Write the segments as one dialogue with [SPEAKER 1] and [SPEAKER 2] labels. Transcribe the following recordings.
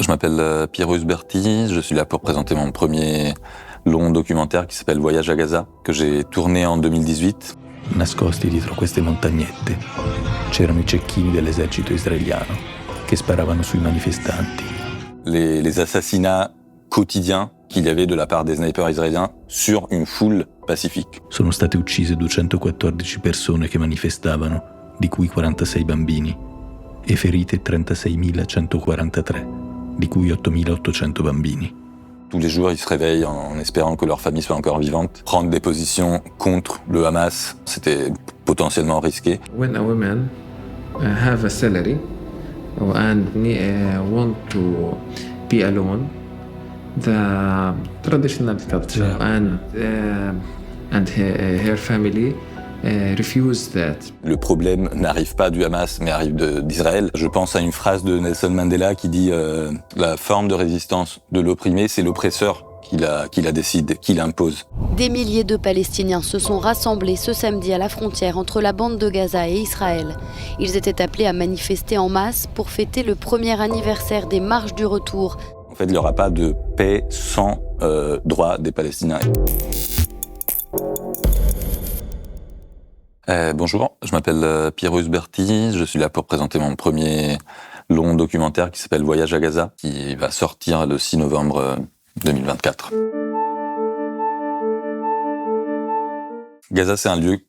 [SPEAKER 1] Je m'appelle Piero Usberti, je suis là pour présenter mon premier long documentaire qui s'appelle Voyage à Gaza, que j'ai tourné en 2018.
[SPEAKER 2] Nascosti dietro queste montagnette c'erano i cecchini dell'esercito israeliano che sparavano sui manifestanti.
[SPEAKER 1] Les assassinats quotidiens qu'il y avait de la part des snipers israéliens sur une foule pacifique.
[SPEAKER 2] Sono state uccise 214 persone che manifestavano, di cui 46 bambini, e ferite 36.143, di cui 8.800 bambini.
[SPEAKER 1] Tous les jours, ils se réveillent en espérant que leur famille soit encore vivante. Prendre des positions contre le Hamas, c'était potentiellement risqué.
[SPEAKER 3] When a woman have a salary and want to be alone, the traditional culture and her family refuse that.
[SPEAKER 1] Le problème n'arrive pas du Hamas, mais arrive d'Israël. Je pense à une phrase de Nelson Mandela qui dit la forme de résistance de l'opprimé, c'est l'oppresseur qui la décide, qui l'impose.
[SPEAKER 4] Des milliers de Palestiniens se sont rassemblés ce samedi à la frontière entre la bande de Gaza et Israël. Ils étaient appelés à manifester en masse pour fêter le premier anniversaire des marches du retour.
[SPEAKER 1] En fait, il n'y aura pas de paix sans droit des Palestiniens. Bonjour, je m'appelle Piero Usberti, je suis là pour présenter mon premier long documentaire qui s'appelle Voyage à Gaza, qui va sortir le 6 novembre 2024. Gaza, c'est un lieu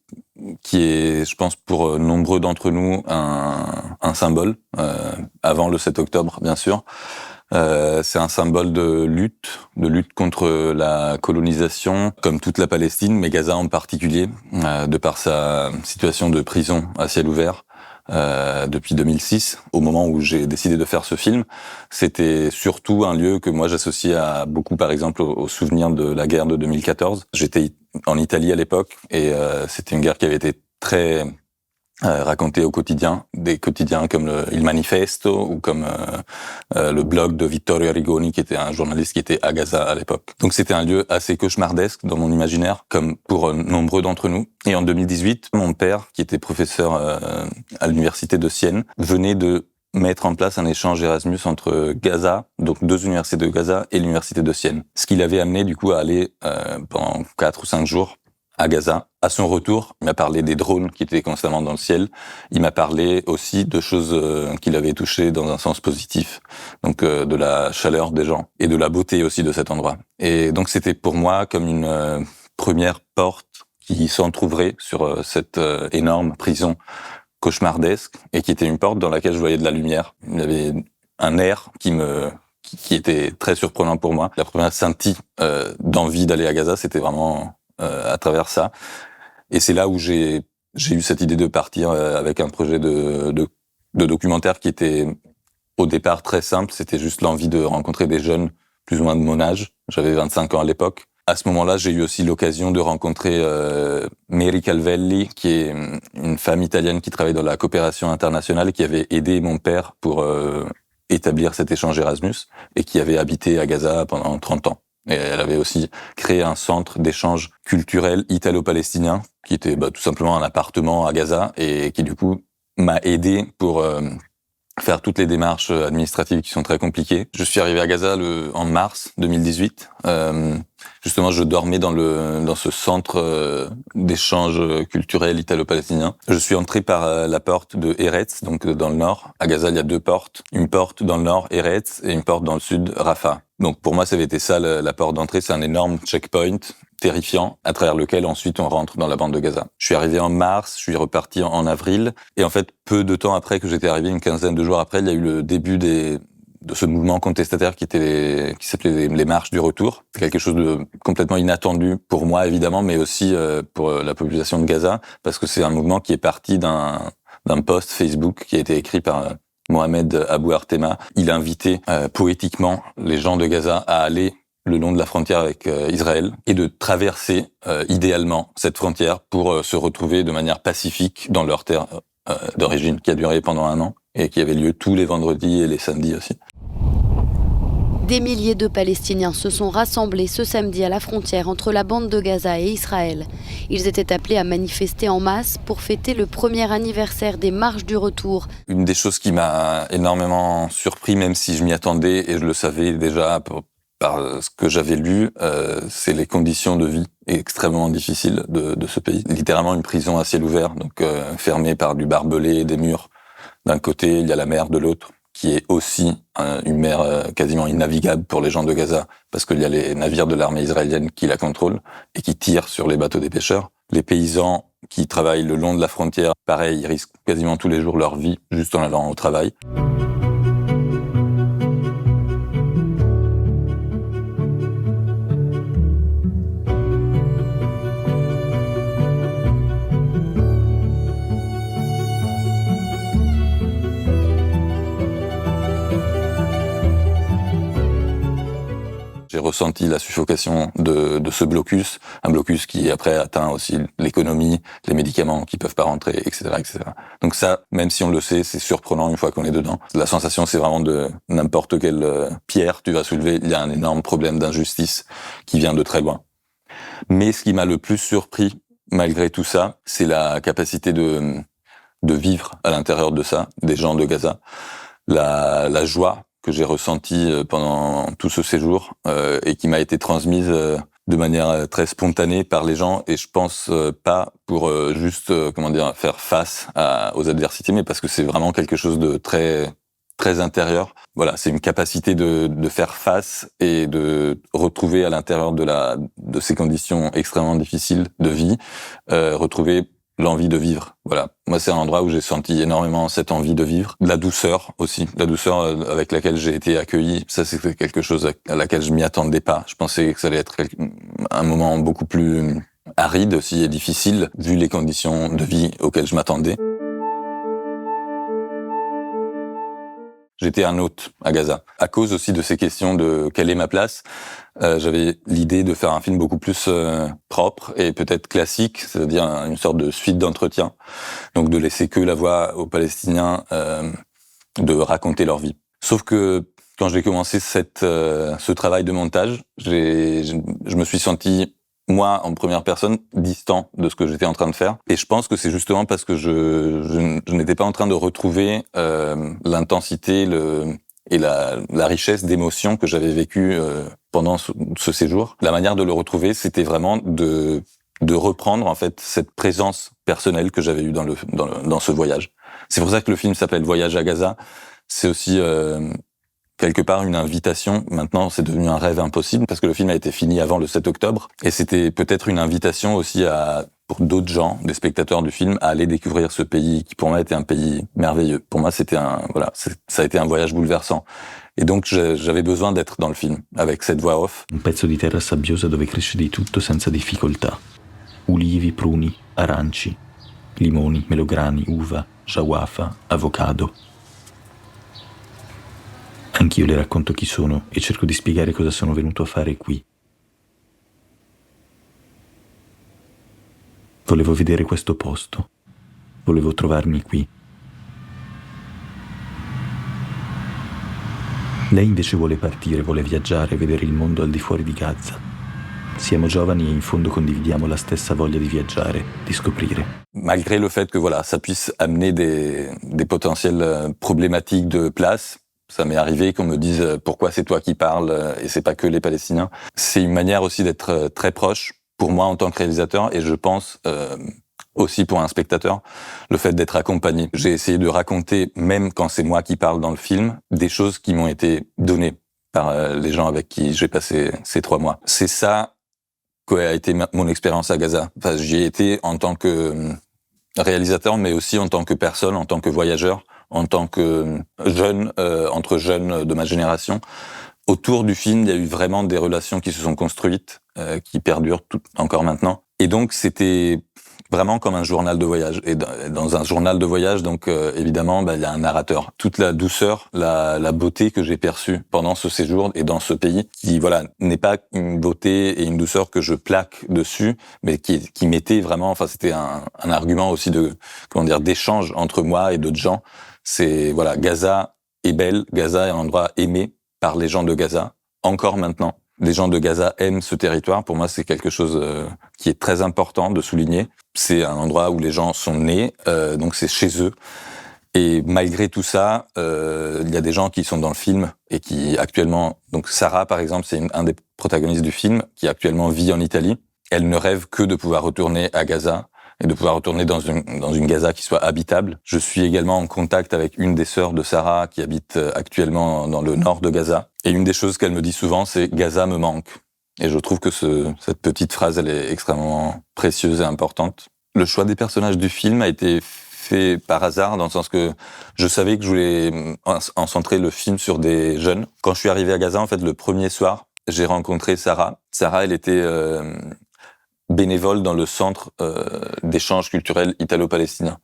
[SPEAKER 1] qui est, je pense, pour nombreux d'entre nous, un symbole, avant le 7 octobre, bien sûr. C'est un symbole de lutte contre la colonisation, comme toute la Palestine, mais Gaza en particulier, de par sa situation de prison à ciel ouvert depuis 2006. Au moment où j'ai décidé de faire ce film, c'était surtout un lieu que moi j'associe à beaucoup, par exemple, au souvenir de la guerre de 2014. J'étais en Italie à l'époque et c'était une guerre qui avait été très raconté au quotidien, des quotidiens comme Il Manifesto ou comme le blog de Vittorio Arrigoni, qui était un journaliste qui était à Gaza à l'époque. Donc c'était un lieu assez cauchemardesque dans mon imaginaire, comme pour nombreux d'entre nous. Et en 2018, mon père, qui était professeur à l'université de Sienne, venait de mettre en place un échange Erasmus entre Gaza, donc 2 universités de Gaza, et l'université de Sienne. Ce qui l'avait amené du coup à aller pendant 4 ou 5 jours à Gaza. À son retour, il m'a parlé des drones qui étaient constamment dans le ciel. Il m'a parlé aussi de choses qu'il avait touchées dans un sens positif, donc de la chaleur des gens et de la beauté aussi de cet endroit. Et donc c'était pour moi comme une première porte qui s'entrouvrait sur cette énorme prison cauchemardesque et qui était une porte dans laquelle je voyais de la lumière. Il y avait un air qui était très surprenant pour moi. La première scintille d'envie d'aller à Gaza, c'était vraiment à travers ça. Et c'est là où j'ai eu cette idée de partir avec un projet de documentaire qui était au départ très simple. C'était juste l'envie de rencontrer des jeunes plus ou moins de mon âge. J'avais 25 ans à l'époque. À ce moment-là, j'ai eu aussi l'occasion de rencontrer Mary Calvelli, qui est une femme italienne qui travaille dans la coopération internationale, qui avait aidé mon père pour établir cet échange Erasmus et qui avait habité à Gaza pendant 30 ans. Et elle avait aussi créé un centre d'échange culturel italo-palestinien qui était tout simplement un appartement à Gaza et qui du coup m'a aidé pour faire toutes les démarches administratives qui sont très compliquées. Je suis arrivé à Gaza en mars 2018. Justement, je dormais dans ce centre d'échange culturel italo-palestinien. Je suis entré par la porte de Eretz, donc dans le nord. À Gaza, il y a 2 portes. Une porte dans le nord, Eretz, et une porte dans le sud, Rafah. Donc pour moi, ça avait été ça la porte d'entrée. C'est un énorme checkpoint terrifiant à travers lequel ensuite on rentre dans la bande de Gaza. Je suis arrivé en mars, je suis reparti en avril. Et en fait, peu de temps après que j'étais arrivé, une quinzaine de jours après, il y a eu le début de ce mouvement contestataire qui s'appelait les marches du retour. C'est quelque chose de complètement inattendu pour moi, évidemment, mais aussi pour la population de Gaza, parce que c'est un mouvement qui est parti d'un post Facebook qui a été écrit par Mohamed Abou Artema. Il invitait poétiquement les gens de Gaza à aller le long de la frontière avec Israël et de traverser idéalement cette frontière pour se retrouver de manière pacifique dans leur terre d'origine, qui a duré pendant 1 an et qui avait lieu tous les vendredis et les samedis aussi.
[SPEAKER 4] Des milliers de Palestiniens se sont rassemblés ce samedi à la frontière entre la bande de Gaza et Israël. Ils étaient appelés à manifester en masse pour fêter le premier anniversaire des marches du retour.
[SPEAKER 1] Une des choses qui m'a énormément surpris, même si je m'y attendais et je le savais déjà par ce que j'avais lu, c'est les conditions de vie extrêmement difficiles de ce pays. Littéralement une prison à ciel ouvert, donc fermée par du barbelé et des murs. D'un côté, il y a la mer de l'autre, qui est aussi une mer quasiment innavigable pour les gens de Gaza, parce qu'il y a les navires de l'armée israélienne qui la contrôlent et qui tirent sur les bateaux des pêcheurs. Les paysans qui travaillent le long de la frontière, pareil, ils risquent quasiment tous les jours leur vie juste en allant au travail. J'ai ressenti la suffocation de ce blocus, un blocus qui après atteint aussi l'économie, les médicaments qui peuvent pas rentrer, etc., etc. Donc ça, même si on le sait, c'est surprenant une fois qu'on est dedans. La sensation, c'est vraiment de n'importe quelle pierre tu vas soulever, il y a un énorme problème d'injustice qui vient de très loin. Mais ce qui m'a le plus surpris, malgré tout ça, c'est la capacité de vivre à l'intérieur de ça, des gens de Gaza, la joie que j'ai ressentie pendant tout ce séjour et qui m'a été transmise de manière très spontanée par les gens, et je pense pas pour juste faire face aux adversités, mais parce que c'est vraiment quelque chose de très très intérieur. Voilà, c'est une capacité de faire face et de retrouver à l'intérieur de ces conditions extrêmement difficiles de vie, retrouver l'envie de vivre. Voilà. Moi, c'est un endroit où j'ai senti énormément cette envie de vivre. La douceur aussi. La douceur avec laquelle j'ai été accueilli. Ça, c'était quelque chose à laquelle je m'y attendais pas. Je pensais que ça allait être un moment beaucoup plus aride aussi et difficile, vu les conditions de vie auxquelles je m'attendais. J'étais un hôte à Gaza. À cause aussi de ces questions de quelle est ma place, j'avais l'idée de faire un film beaucoup plus propre et peut-être classique, c'est-à-dire une sorte de suite d'entretien. Donc de laisser que la voix aux Palestiniens de raconter leur vie. Sauf que quand j'ai commencé ce travail de montage, je me suis senti, moi, en première personne, distant de ce que j'étais en train de faire. Et je pense que c'est justement parce que je n'étais pas en train de retrouver l'intensité et la richesse d'émotions que j'avais vécues pendant ce séjour. La manière de le retrouver, c'était vraiment de reprendre en fait cette présence personnelle que j'avais eue dans ce voyage. C'est pour ça que le film s'appelle Voyage à Gaza. C'est aussi quelque part une invitation. Maintenant, c'est devenu un rêve impossible parce que le film a été fini avant le 7 octobre. Et c'était peut-être une invitation aussi pour d'autres gens, des spectateurs du film, à aller découvrir ce pays qui pour moi était un pays merveilleux. Pour moi, ça a été un voyage bouleversant. Et donc, j'avais besoin d'être dans le film, avec cette voix off.
[SPEAKER 2] Un pezzo di terra sabbiosa dove cresce di tutto senza difficoltà. Ulivi, pruni, aranci, limoni, melograni, uva, jawaffa, avocado. Anch'io le racconto chi sono e cerco di spiegare cosa sono venuto a fare qui. Volevo vedere questo posto. Volevo trovarmi qui. Lei invece vuole partire, vuole viaggiare, vedere il mondo al di fuori di Gaza. Siamo giovani e in fondo condividiamo la stessa voglia di viaggiare, di scoprire.
[SPEAKER 1] Malgré le fait que ça puisse amener des potentielles problématiques de place, ça m'est arrivé qu'on me dise pourquoi c'est toi qui parles et c'est pas que les Palestiniens. C'est une manière aussi d'être très proche pour moi en tant que réalisateur, et je pense aussi pour un spectateur, le fait d'être accompagné. J'ai essayé de raconter, même quand c'est moi qui parle dans le film, des choses qui m'ont été données par les gens avec qui j'ai passé ces 3 mois. C'est ça qu'a été mon expérience à Gaza. Enfin, j'y ai été en tant que réalisateur, mais aussi en tant que personne, en tant que voyageur, en tant que jeune, entre jeunes de ma génération. Autour du film, il y a eu vraiment des relations qui se sont construites, qui perdurent encore maintenant. Et donc, c'était vraiment comme un journal de voyage. Et dans un journal de voyage, donc évidemment, il y a un narrateur. Toute la douceur, la beauté que j'ai perçue pendant ce séjour et dans ce pays, qui n'est pas une beauté et une douceur que je plaque dessus, mais qui m'était vraiment. Enfin, c'était un argument aussi d'échange entre moi et d'autres gens. C'est Gaza est belle, Gaza est un endroit aimé par les gens de Gaza, encore maintenant. Les gens de Gaza aiment ce territoire. Pour moi, c'est quelque chose qui est très important de souligner. C'est un endroit où les gens sont nés, donc c'est chez eux. Et malgré tout ça, il y a des gens qui sont dans le film et qui actuellement... Donc Sarah, par exemple, c'est un des protagonistes du film qui actuellement vit en Italie. Elle ne rêve que de pouvoir retourner à Gaza et de pouvoir retourner dans une Gaza qui soit habitable. Je suis également en contact avec une des sœurs de Sarah qui habite actuellement dans le nord de Gaza. Et une des choses qu'elle me dit souvent, c'est « Gaza me manque ». Et je trouve que cette petite phrase, elle est extrêmement précieuse et importante. Le choix des personnages du film a été fait par hasard, dans le sens que je savais que je voulais en centrer le film sur des jeunes. Quand je suis arrivé à Gaza, en fait, le premier soir, j'ai rencontré Sarah. Sarah, elle était bénévole dans le centre d'échange culturel italo-palestinien.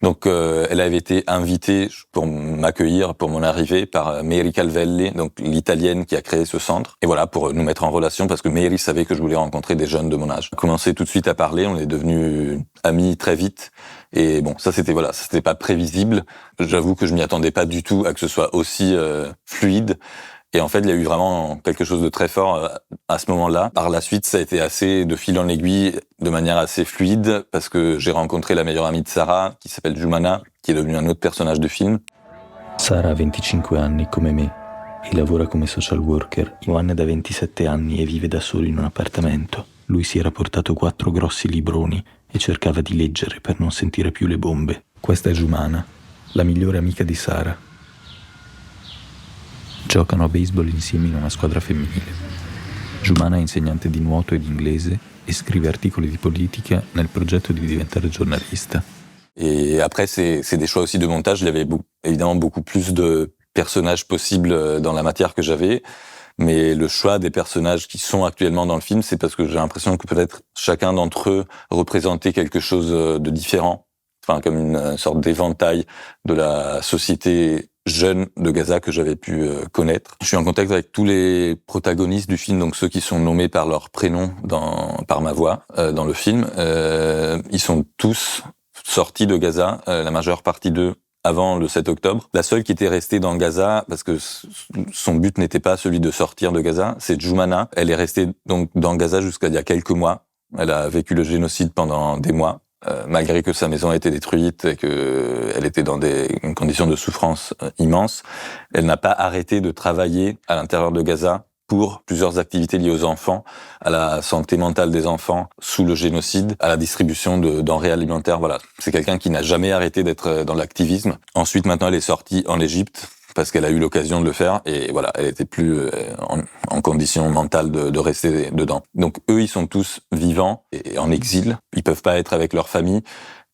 [SPEAKER 1] Donc, elle avait été invitée pour m'accueillir pour mon arrivée par Mary Calvelli, donc l'italienne qui a créé ce centre. Et voilà, pour nous mettre en relation, parce que Mary savait que je voulais rencontrer des jeunes de mon âge. On a commencé tout de suite à parler, on est devenus amis très vite. Et bon, ça c'était pas prévisible. J'avoue que je m'y attendais pas du tout à que ce soit aussi fluide. Et en fait, il y a eu vraiment quelque chose de très fort à ce moment-là. Par la suite, ça a été assez de fil en aiguille, de manière assez fluide, parce que j'ai rencontré la meilleure amie de Sarah, qui s'appelle Jumana, qui est devenue un autre personnage du film.
[SPEAKER 2] Sara ha 25 anni come me e lavora come social worker. Johan ha 27 anni e vive da solo in un appartamento. Lui si era portato 4 grossi libroni e cercava di leggere per non sentire più le bombe. Questa è Jumana, la migliore amica di Sara. Giocano a baseball insieme in una squadra femminile. Jumana è insegnante di nuoto e di inglese e scrive articoli di politica nel progetto di diventare giornalista.
[SPEAKER 1] Et après, c'est des choix aussi de montage. Il y avait évidemment beaucoup plus de personnages possibles dans la matière que j'avais. Mais le choix des personnages qui sont actuellement dans le film, c'est parce que j'ai l'impression que peut-être chacun d'entre eux représentait quelque chose de différent. Enfin, comme une sorte d'éventail de la société jeune de Gaza que j'avais pu connaître. Je suis en contact avec tous les protagonistes du film, donc ceux qui sont nommés par leur prénom par ma voix dans le film. Ils sont tous sortis de Gaza, la majeure partie d'eux avant le 7 octobre. La seule qui était restée dans Gaza, parce que son but n'était pas celui de sortir de Gaza, c'est Jumana. Elle est restée donc dans Gaza jusqu'à il y a quelques mois. Elle a vécu le génocide pendant des mois. Malgré que sa maison a été détruite et qu'elle était dans une condition de souffrance immense, elle n'a pas arrêté de travailler à l'intérieur de Gaza pour plusieurs activités liées aux enfants, à la santé mentale des enfants sous le génocide, à la distribution de denrées alimentaires. Voilà, c'est quelqu'un qui n'a jamais arrêté d'être dans l'activisme. Ensuite, maintenant, elle est sortie en Égypte parce qu'elle a eu l'occasion de le faire et voilà, elle était plus en condition mentale de rester dedans. Donc eux, ils sont tous vivants et en exil. Ils peuvent pas être avec leur famille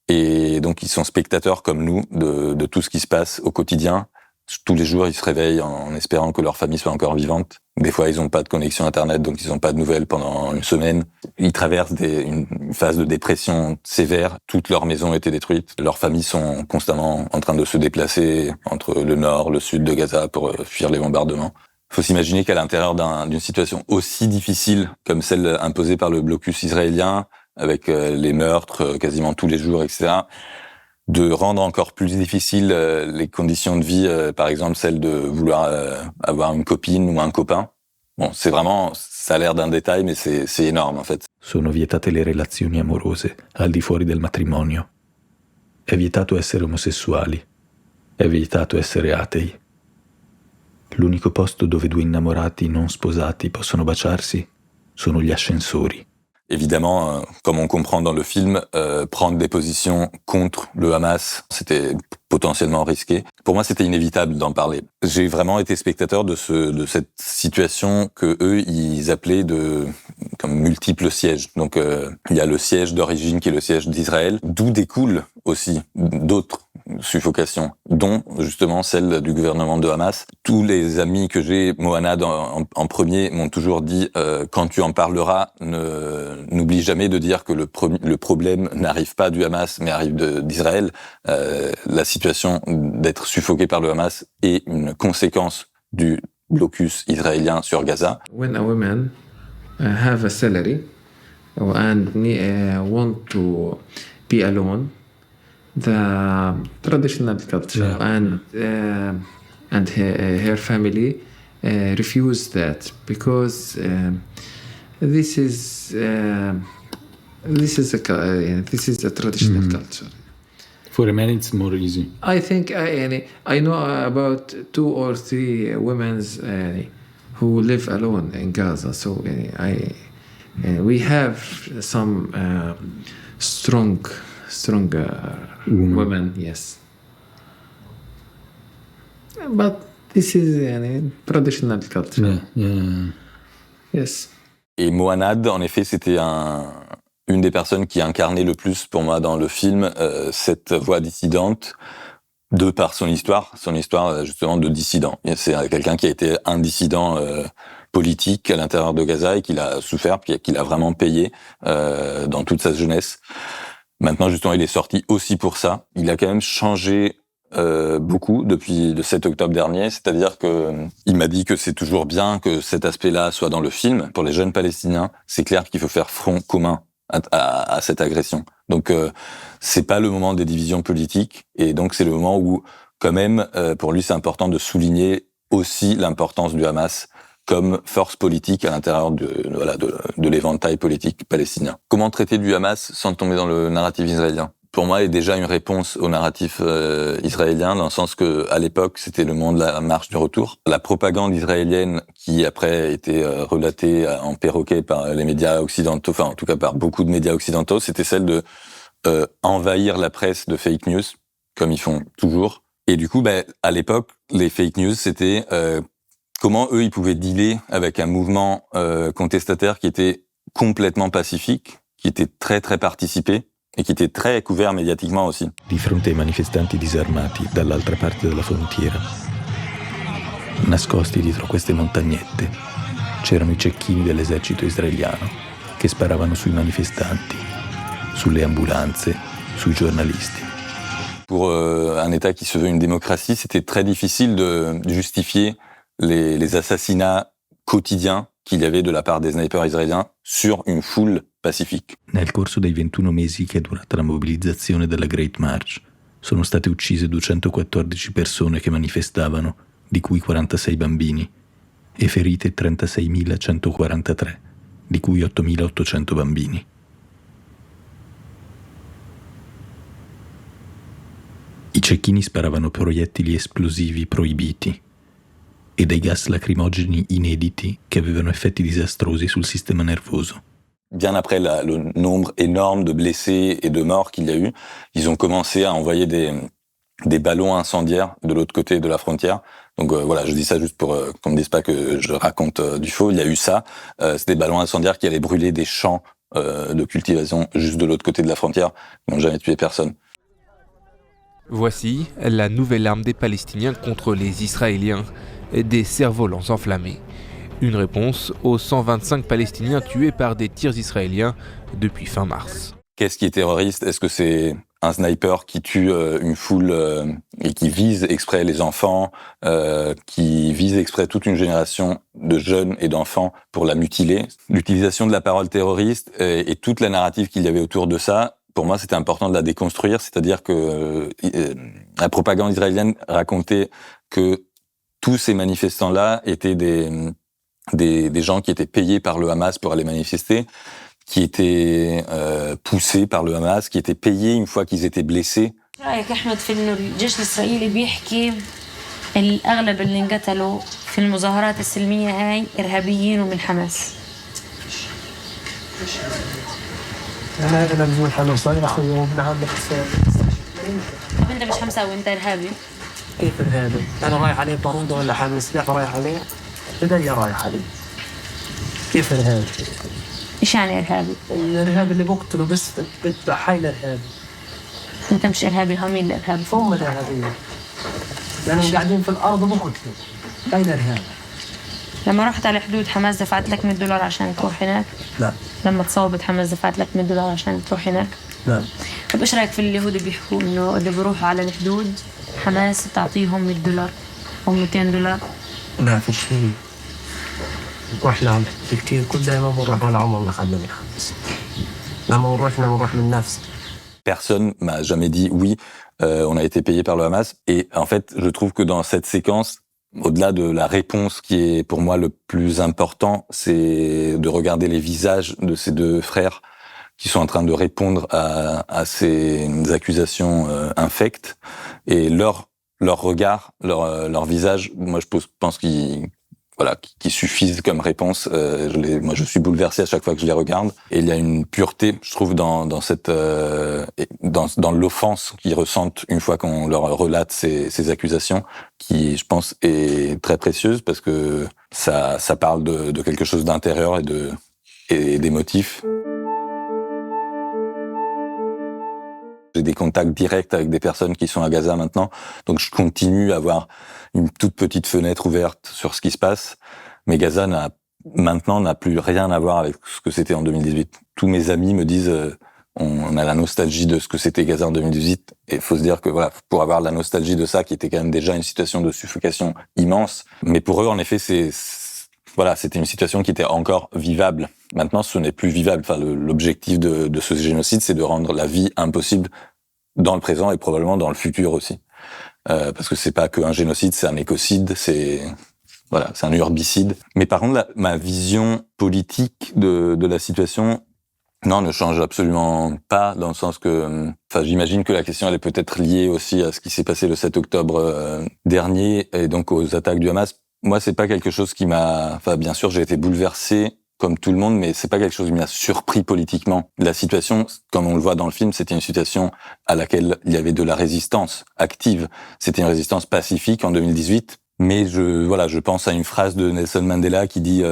[SPEAKER 1] et donc ils sont spectateurs comme nous de tout ce qui se passe au quotidien. Tous les jours, ils se réveillent en espérant que leur famille soit encore vivante. Des fois, ils n'ont pas de connexion Internet, donc ils n'ont pas de nouvelles pendant une semaine. Ils traversent une phase de dépression sévère. Toute leur maison a été détruite. Leurs familles sont constamment en train de se déplacer entre le nord, le sud de Gaza pour fuir les bombardements. Il faut s'imaginer qu'à l'intérieur d'une situation aussi difficile comme celle imposée par le blocus israélien, avec les meurtres quasiment tous les jours, etc., de rendre encore plus difficile les conditions de vie, par exemple celle de vouloir avoir une copine ou un copain. Bon, c'est vraiment, ça a l'air d'un détail, mais c'est énorme en fait.
[SPEAKER 2] Sono vietate le relazioni amorose al di fuori del matrimonio. È vietato essere omosessuali. È vietato essere atei. L'unico posto dove 2 innamorati non sposati possono baciarsi sono gli ascensori.
[SPEAKER 1] Évidemment, comme on comprend dans le film, prendre des positions contre le Hamas, c'était potentiellement risqué. Pour moi, c'était inévitable d'en parler. J'ai vraiment été spectateur de cette situation que eux, ils appelaient comme multiples sièges. Donc, il y a le siège d'origine qui est le siège d'Israël, d'où découlent aussi d'autres suffocations, dont justement celle du gouvernement de Hamas. Tous les amis que j'ai, Mohanad en premier, m'ont toujours dit quand tu en parleras, n'oublie jamais de dire que le problème n'arrive pas du Hamas, mais arrive d'Israël. La situation d'être suffoqué par le Hamas est une conséquence du blocus israélien sur Gaza.
[SPEAKER 3] When a woman have a salary and want to be alone, the traditional culture and her family refuse that because this is a traditional culture.
[SPEAKER 5] For a man, it's more easy.
[SPEAKER 3] I think I know about 2 or 3 women who live alone in Gaza. So we have some strong women, yes. But this is traditional culture.
[SPEAKER 5] Yeah.
[SPEAKER 3] Yes.
[SPEAKER 1] Et Mohanad, en effet, c'était une des personnes qui incarnait le plus pour moi dans le film cette voix dissidente de par son histoire justement de dissident. Et c'est quelqu'un qui a été un dissident politique à l'intérieur de Gaza et qu'il a souffert, qu'il a vraiment payé dans toute sa jeunesse. Maintenant, justement, il est sorti aussi pour ça. Il a quand même changé beaucoup depuis le 7 octobre dernier, c'est-à-dire que il m'a dit que c'est toujours bien que cet aspect-là soit dans le film. Pour les jeunes Palestiniens, c'est clair qu'il faut faire front commun à cette agression. Donc c'est pas le moment des divisions politiques et donc c'est le moment où quand même pour lui c'est important de souligner aussi l'importance du Hamas comme force politique à l'intérieur de l'éventail politique palestinien. Comment traiter du Hamas sans tomber dans le narratif israélien ? Pour moi, est déjà une réponse au narratif israélien, dans le sens que à l'époque, c'était le moment de la marche du retour. La propagande israélienne, qui après a été relatée en perroquet par les médias occidentaux, enfin en tout cas par beaucoup de médias occidentaux, c'était celle de envahir la presse de fake news, comme ils font toujours. Et du coup, à l'époque, les fake news, c'était comment eux, ils pouvaient dealer avec un mouvement contestataire qui était complètement pacifique, qui était très très participé, e che était très couvert médiatiquement aussi.
[SPEAKER 2] Di fronte ai manifestanti disarmati dall'altra parte della frontiera, nascosti dietro queste montagnette, c'erano i cecchini dell'esercito israeliano che sparavano sui manifestanti, sulle ambulanze, sui giornalisti.
[SPEAKER 1] Pour un État qui se veut une démocratie, c'était très difficile de justifier les assassinats quotidiens qu'il y avait de la part des snipers israéliens sur une foule pacifique.
[SPEAKER 2] Nel corso dei 21 mesi che è durata la mobilizzazione della Great March, sono state uccise 214 persone che manifestavano, di cui 46 bambini, e ferite 36.143, di cui 8.800 bambini. I cecchini sparavano proiettili esplosivi proibiti e dei gas lacrimogeni inediti che avevano effetti disastrosi sul sistema nervoso.
[SPEAKER 1] Bien après le nombre énorme de blessés et de morts qu'il y a eu, ils ont commencé à envoyer des ballons incendiaires de l'autre côté de la frontière. Donc voilà, je dis ça juste pour qu'on me dise pas que je raconte du faux. Il y a eu ça. C'est des ballons incendiaires qui allaient brûler des champs de cultivation juste de l'autre côté de la frontière. Ils n'ont jamais tué personne.
[SPEAKER 6] Voici la nouvelle arme des Palestiniens contre les Israéliens, des cerfs-volants enflammés. Une réponse aux 125 Palestiniens tués par des tirs israéliens depuis fin mars.
[SPEAKER 1] Qu'est-ce qui est terroriste ? Est-ce que c'est un sniper qui tue une foule et qui vise exprès les enfants, qui vise exprès toute une génération de jeunes et d'enfants pour la mutiler ? L'utilisation de la parole terroriste et toute la narrative qu'il y avait autour de ça, pour moi, c'était important de la déconstruire, c'est-à-dire que la propagande israélienne racontait que tous ces manifestants-là étaient des gens qui étaient payés par le Hamas pour aller manifester, qui étaient poussés par le Hamas, qui étaient payés une fois qu'ils étaient blessés.
[SPEAKER 7] رأيك أحمد في إنه الجيش الإسرائيلي بيحكي الأغلب اللي انقتلوا في المظاهرات السلمية هاي إرهابيين ومن حماس.
[SPEAKER 8] أنا من حماس أنا أخوي وابن عمي
[SPEAKER 7] طب أنت مش حمسة وأنت إرهابي؟
[SPEAKER 8] كيف إرهابي؟ أنا رايح عليه بارودة ولا حامل سلاح رايح عليه؟ بدي رايح عليه. كيف إرهابي؟
[SPEAKER 7] إيش يعني إرهابي؟
[SPEAKER 8] الإرهابي اللي بقتله بس بذبح هاي الإرهابي.
[SPEAKER 7] أنت مش إرهابي، هم مين الإرهابي؟
[SPEAKER 8] هم الإرهابيين. لأنهم قاعدين في الأرض بقتلوا. هاي الإرهاب.
[SPEAKER 7] لما رحت على حدود حماس دفعت لك $100 عشان تروح هناك؟
[SPEAKER 8] لا.
[SPEAKER 7] لما تصوبت حماس دفعت لك $100 عشان تروح هناك؟
[SPEAKER 8] لا.
[SPEAKER 7] طب إيش رأيك في اليهود اللي بيحكوا إنه اللي بيروحوا على الحدود حماس تعطيهم $100 أو $200؟
[SPEAKER 8] لا في شيء. نروح لهم كتير كل دايما بنروح ولا عمرنا خلنا نخلص. لما نروح من نفس.
[SPEAKER 1] Personne m'a jamais dit oui, on a été payé par le Hamas. Et en fait, je trouve que dans cette séquence, au-delà de la réponse qui est pour moi le plus important, c'est de regarder les visages de ces deux frères qui sont en train de répondre à ces accusations infectes, et leur regard, leur visage, moi je pense qu'ils suffisent comme réponse. Moi je suis bouleversé à chaque fois que je les regarde, et il y a une pureté, je trouve, dans cette dans l'offense qu'ils ressentent une fois qu'on leur relate ces accusations, qui je pense est très précieuse, parce que ça parle de quelque chose d'intérieur et d'émotif. J'ai des contacts directs avec des personnes qui sont à Gaza maintenant, donc je continue à avoir une toute petite fenêtre ouverte sur ce qui se passe. Mais Gaza n'a plus rien à voir avec ce que c'était en 2018. Tous mes amis me disent on a la nostalgie de ce que c'était Gaza en 2018, et il faut se dire que voilà, pour avoir la nostalgie de ça, qui était quand même déjà une situation de suffocation immense, mais pour eux en effet c'était une situation qui était encore vivable. Maintenant, ce n'est plus vivable. Enfin, l'objectif de ce génocide, c'est de rendre la vie impossible dans le présent et probablement dans le futur aussi. Parce que c'est pas qu'un génocide, c'est un écocide, c'est un herbicide. Mais par contre, ma vision politique de la situation, non, ne change absolument pas, dans le sens que, j'imagine que la question, elle est peut-être liée aussi à ce qui s'est passé le 7 octobre dernier, et donc aux attaques du Hamas. Moi, c'est pas quelque chose qui m'a... bien sûr, j'ai été bouleversé, comme tout le monde, mais c'est pas quelque chose qui m'a surpris politiquement. La situation, comme on le voit dans le film, c'était une situation à laquelle il y avait de la résistance active. C'était une résistance pacifique en 2018. Mais je pense à une phrase de Nelson Mandela qui dit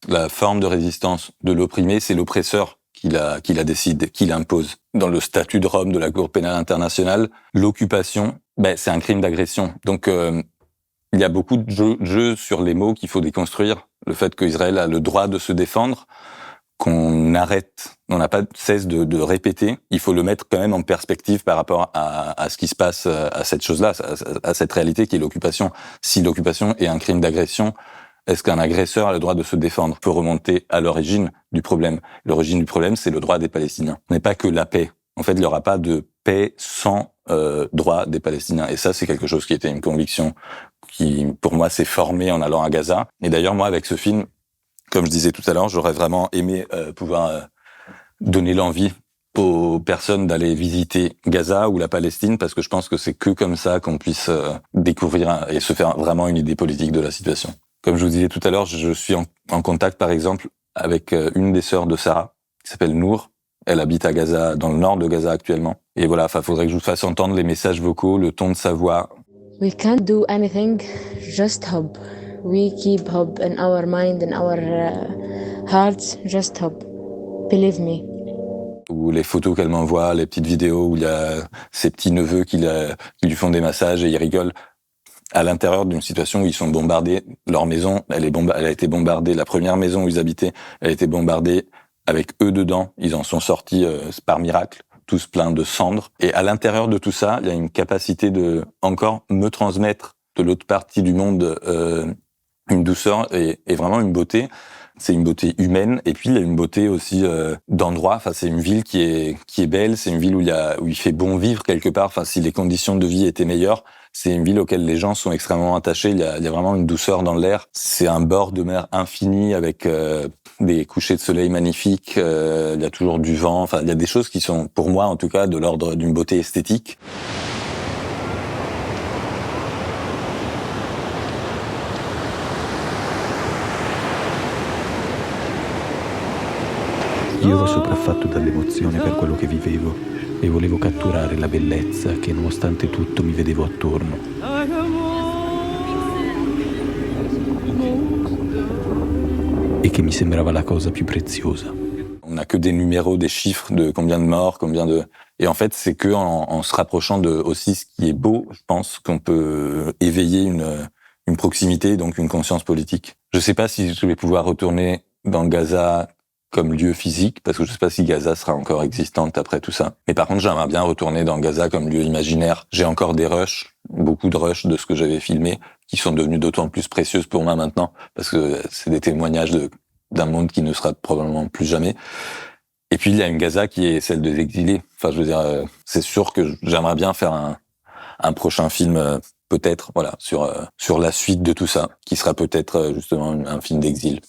[SPEAKER 1] la forme de résistance de l'opprimé, c'est l'oppresseur qui la décide, qui l'impose. Dans le statut de Rome de la Cour pénale internationale, l'occupation, c'est un crime d'agression. Donc il y a beaucoup de jeux sur les mots qu'il faut déconstruire. Le fait qu'Israël a le droit de se défendre, qu'on n'a pas cesse de répéter. Il faut le mettre quand même en perspective par rapport à ce qui se passe, à cette chose-là, à cette réalité qui est l'occupation. Si l'occupation est un crime d'agression, est-ce qu'un agresseur a le droit de se défendre? Peut remonter à l'origine du problème. L'origine du problème, c'est le droit des Palestiniens. Ce n'est pas que la paix. En fait, il n'y aura pas de paix sans droit des Palestiniens. Et ça, c'est quelque chose qui était une conviction qui, pour moi, s'est formée en allant à Gaza. Et d'ailleurs, moi, avec ce film, comme je disais tout à l'heure, j'aurais vraiment aimé pouvoir donner l'envie aux personnes d'aller visiter Gaza ou la Palestine, parce que je pense que c'est que comme ça qu'on puisse découvrir et se faire vraiment une idée politique de la situation. Comme je vous disais tout à l'heure, je suis en contact, par exemple, avec une des sœurs de Sarah, qui s'appelle Nour. Elle habite à Gaza, dans le nord de Gaza actuellement. Et voilà, faudrait que je vous fasse entendre les messages vocaux, le ton de sa voix.
[SPEAKER 9] We can't do anything, just hope. We keep hope in our mind, in our hearts, just hope. Believe me.
[SPEAKER 1] Ou les photos qu'elle m'envoie, les petites vidéos où il y a ses petits neveux qui lui font des massages et ils rigolent. À l'intérieur d'une situation où ils sont bombardés, leur maison, elle a été bombardée. La première maison où ils habitaient, elle a été bombardée avec eux dedans. Ils en sont sortis par miracle, tous pleins de cendres. Et à l'intérieur de tout ça, il y a une capacité de encore me transmettre de l'autre partie du monde une douceur et vraiment une beauté. C'est une beauté humaine, et puis il y a une beauté aussi d'endroit. Enfin, c'est une ville qui est belle. C'est une ville où il fait bon vivre quelque part. Enfin, si les conditions de vie étaient meilleures, c'est une ville auquel les gens sont extrêmement attachés. Il y a vraiment une douceur dans l'air. C'est un bord de mer infini avec des couchers de soleil magnifiques. Il y a toujours du vent. Enfin, il y a des choses qui sont, pour moi en tout cas, de l'ordre d'une beauté esthétique.
[SPEAKER 2] Io ero sopraffatto dall'emozione per quello che vivevo e volevo catturare la bellezza che nonostante tutto mi vedevo attorno. E che mi sembrava la cosa più preziosa.
[SPEAKER 1] On n'a que des numéros, des chiffres de combien de morts, Et en fait, c'est que en se rapprochant de aussi ce qui est beau, je pense qu'on peut éveiller une proximité, donc une conscience politique. Je sais pas si je vais pouvoir retourner dans Gaza comme lieu physique, parce que je sais pas si Gaza sera encore existante après tout ça. Mais par contre, j'aimerais bien retourner dans Gaza comme lieu imaginaire. J'ai encore des rushs, beaucoup de rushs de ce que j'avais filmé, qui sont devenus d'autant plus précieuses pour moi maintenant, parce que c'est des témoignages d'un monde qui ne sera probablement plus jamais. Et puis, il y a une Gaza qui est celle des exilés. Enfin, je veux dire, c'est sûr que j'aimerais bien faire un prochain film peut-être, voilà, sur la suite de tout ça, qui sera peut-être justement un film d'exil.